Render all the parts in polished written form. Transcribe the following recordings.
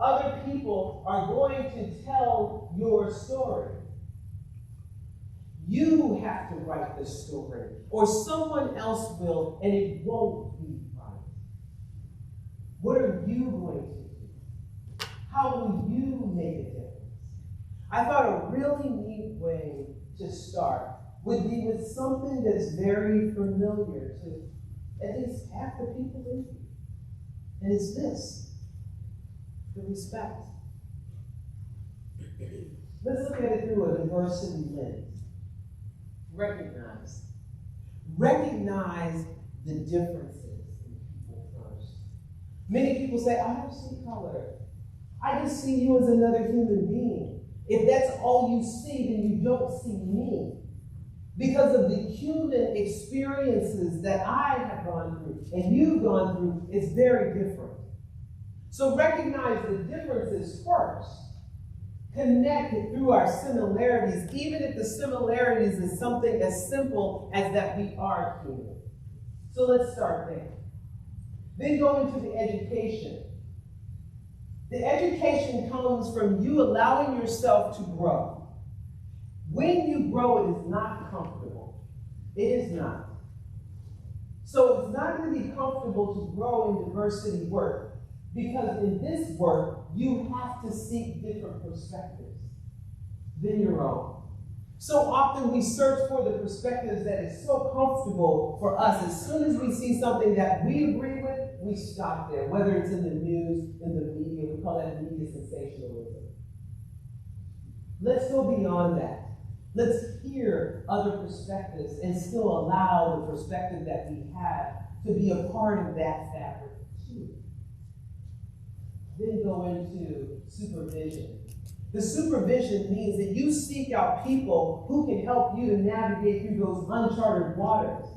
Other people are going to tell your story. You have to write the story, or someone else will, and it won't be right. What are you going to do? How will you make a difference? I thought a really neat way to start would be with something that's very familiar to at least half the people in here. And it's this: the respect. Let's look at it through a diversity lens. Recognize the differences in people first. Many people say, I don't see color. I just see you as another human being. If that's all you see, then you don't see me. Because of the human experiences that I have gone through and you've gone through, it's very different. So recognize the differences first. Connect through our similarities, even if the similarities is something as simple as that we are human. So let's start there. Then go into the education. The education comes from you allowing yourself to grow. When you grow, it is not comfortable. It is not. So it's not going to be comfortable to grow in diversity work. Because in this work, you have to seek different perspectives than your own. So often we search for the perspectives that is so comfortable for us. As soon as we see something that we agree with, we stop there. Whether it's in the news, in the media, we call that media sensationalism. Let's go beyond that. Let's hear other perspectives and still allow the perspective that we have to be a part of that fabric too. Then go into supervision. The supervision means that you seek out people who can help you to navigate through those uncharted waters,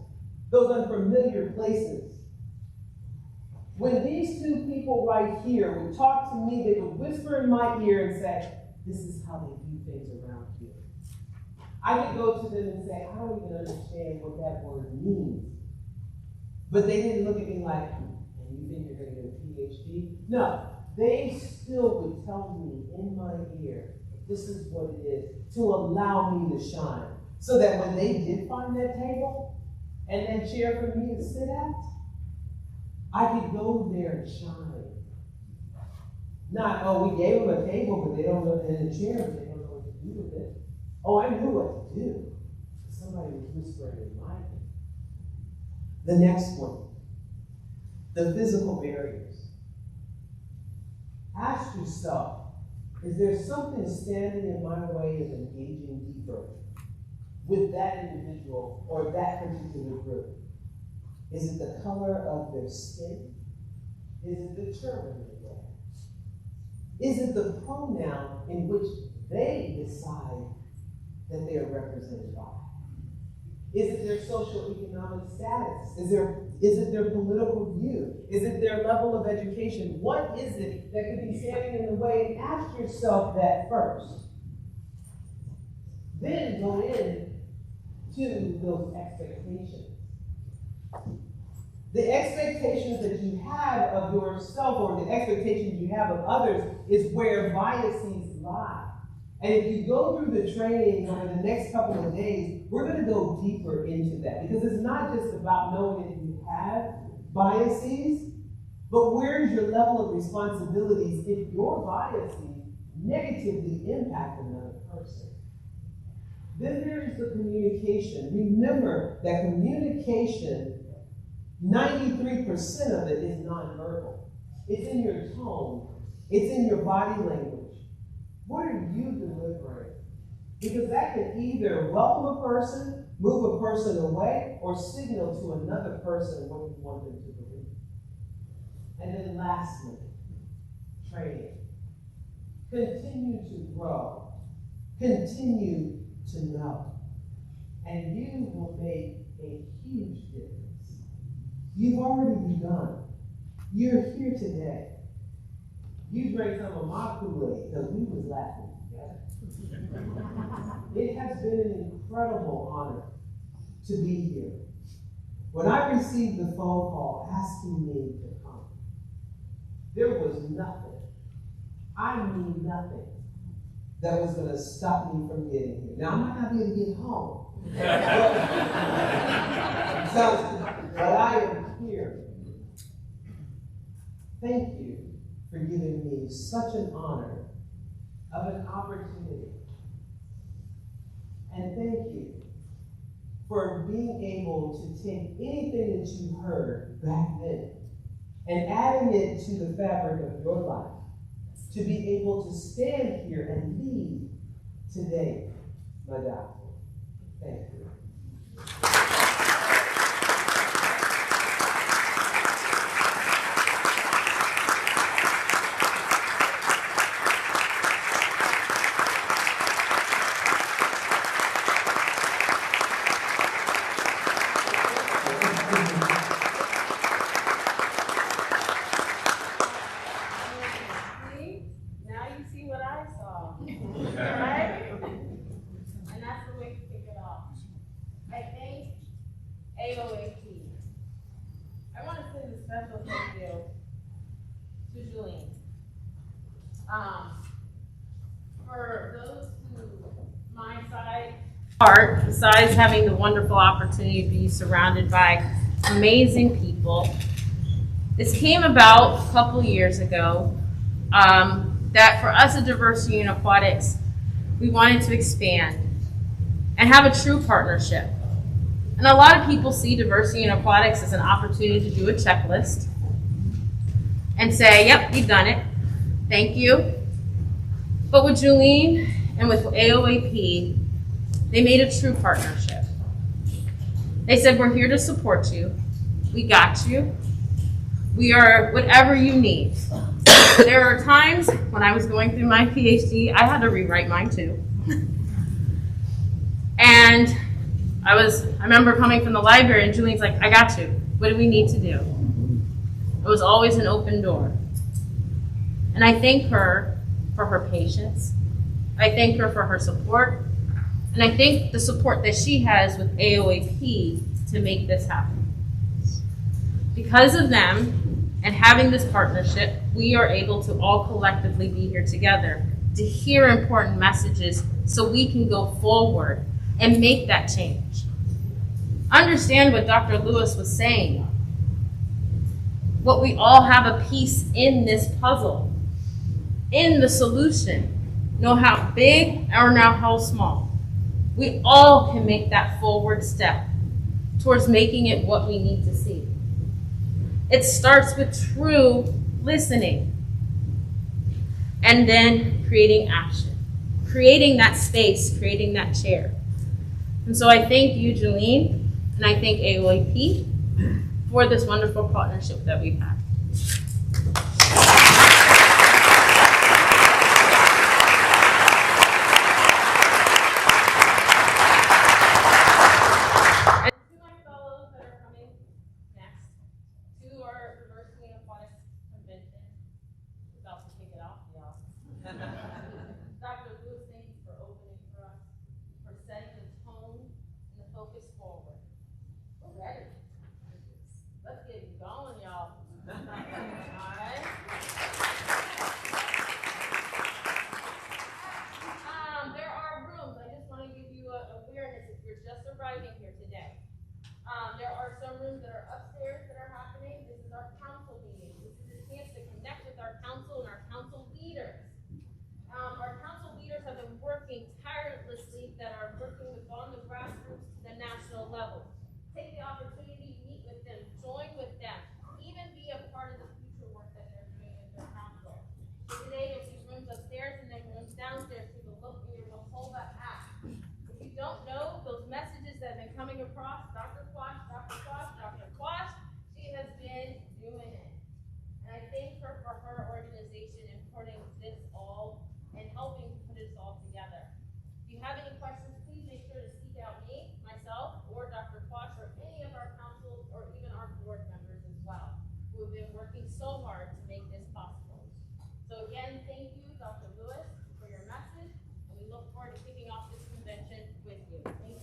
those unfamiliar places. When these two people right here would talk to me, they would whisper in my ear and say, this is how they do things around here. I could go to them and say, I don't even understand what that word means. But they didn't look at me like, and you think you're going to get a PhD? No. They still would tell me in my ear, this is what it is, to allow me to shine. So that when they did find that table and that chair for me to sit at, I could go there and shine. Not, oh, we gave them a table, but they don't know, and a chair, but they don't know what to do with it. Oh, I knew what to do. Somebody was whispering in my ear. The next one, the physical barriers. Ask yourself, is there something standing in my way of engaging deeper with that individual or that particular group? Is it the color of their skin? Is it the turban they wear? Is it the pronoun in which they decide that they are represented by? Is it their socioeconomic status? Is it their political view? Is it their level of education? What is it that could be standing in the way? And ask yourself that first. Then go in to those expectations. The expectations that you have of yourself or the expectations you have of others is where biases lie. And if you go through the training over the next couple of days, we're going to go deeper into that. Because it's not just about knowing that you have biases, but where's your level of responsibilities if your biases negatively impact another person? Then there is the communication. Remember that communication, 93% of it is nonverbal. It's in your tone. It's in your body language. What are you delivering? Because that can either welcome a person, move a person away, or signal to another person what you want them to believe. And then lastly, training. Continue to grow. Continue to know. And you will make a huge difference. You've already begun. You're here today. You drank some of my Kool-Aid because we was laughing together. It has been an incredible honor to be here. When I received the phone call asking me to come, there was nothing I need nothing that was going to stop me from getting here. Now, I might not be able to get home. But I am here. Thank you for giving me such an honor of an opportunity. And thank you for being able to take anything that you heard back then and adding it to the fabric of your life to be able to stand here and lead today, my doctor. Thank you. For those who my side part, besides having the wonderful opportunity to be surrounded by amazing people, this came about a couple years ago, that for us at Diversity in Aquatics, we wanted to expand and have a true partnership. And a lot of people see Diversity in Aquatics as an opportunity to do a checklist and say, yep, we've done it. Thank you. But with Julene and with AOAP, they made a true partnership. They said, we're here to support you. We got you. We are whatever you need. There are times when I was going through my PhD, I had to rewrite mine too. And I remember coming from the library and Julene's like, I got you. What do we need to do? It was always an open door. And I thank her for her patience. I thank her for her support. And I thank the support that she has with AOAP to make this happen. Because of them and having this partnership, we are able to all collectively be here together to hear important messages so we can go forward and make that change. Understand what Dr. Lewis was saying. What we all have a piece in this puzzle, in the solution, no how big or no how small. We all can make that forward step towards making it what we need to see. It starts with true listening and then creating action, creating that space, creating that chair. And so I thank you, Julene, and I thank AOAP for this wonderful partnership that we've had. Dr. Lewis, thank you for opening for us, for setting the tone and the focus forward. We're ready. Let's get going, y'all. All right. There are rooms. I just want to give you an awareness if you're just arriving here today. There are some rooms that are upstairs that are happening. This is our council meeting. This is a chance to connect with our council and our council leaders. Our council leaders have been working tirelessly that are working with on the grassroots to the national level. Take the opportunity, meet with them, join with them, even be a part of the future work that they're doing with their council. So today there'll be rooms upstairs and then rooms downstairs for the look in your Mahoba app. If you don't know those messages that have been coming across, Dr. Quash, she has been doing it. And I thank her for her organization and putting this all and helping to put it all together. If you have any questions, please make sure to seek out me, myself, or Dr. Quash, or any of our council, or even our board members as well, who have been working so hard to make this possible. So again, thank you, Dr. Lewis, for your message, and we look forward to kicking off this convention with you. Thank you.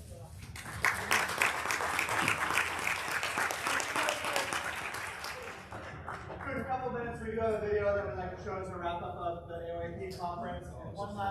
In a couple minutes, we do have a video that we'd like to show as a wrap up of the AOA conference. One last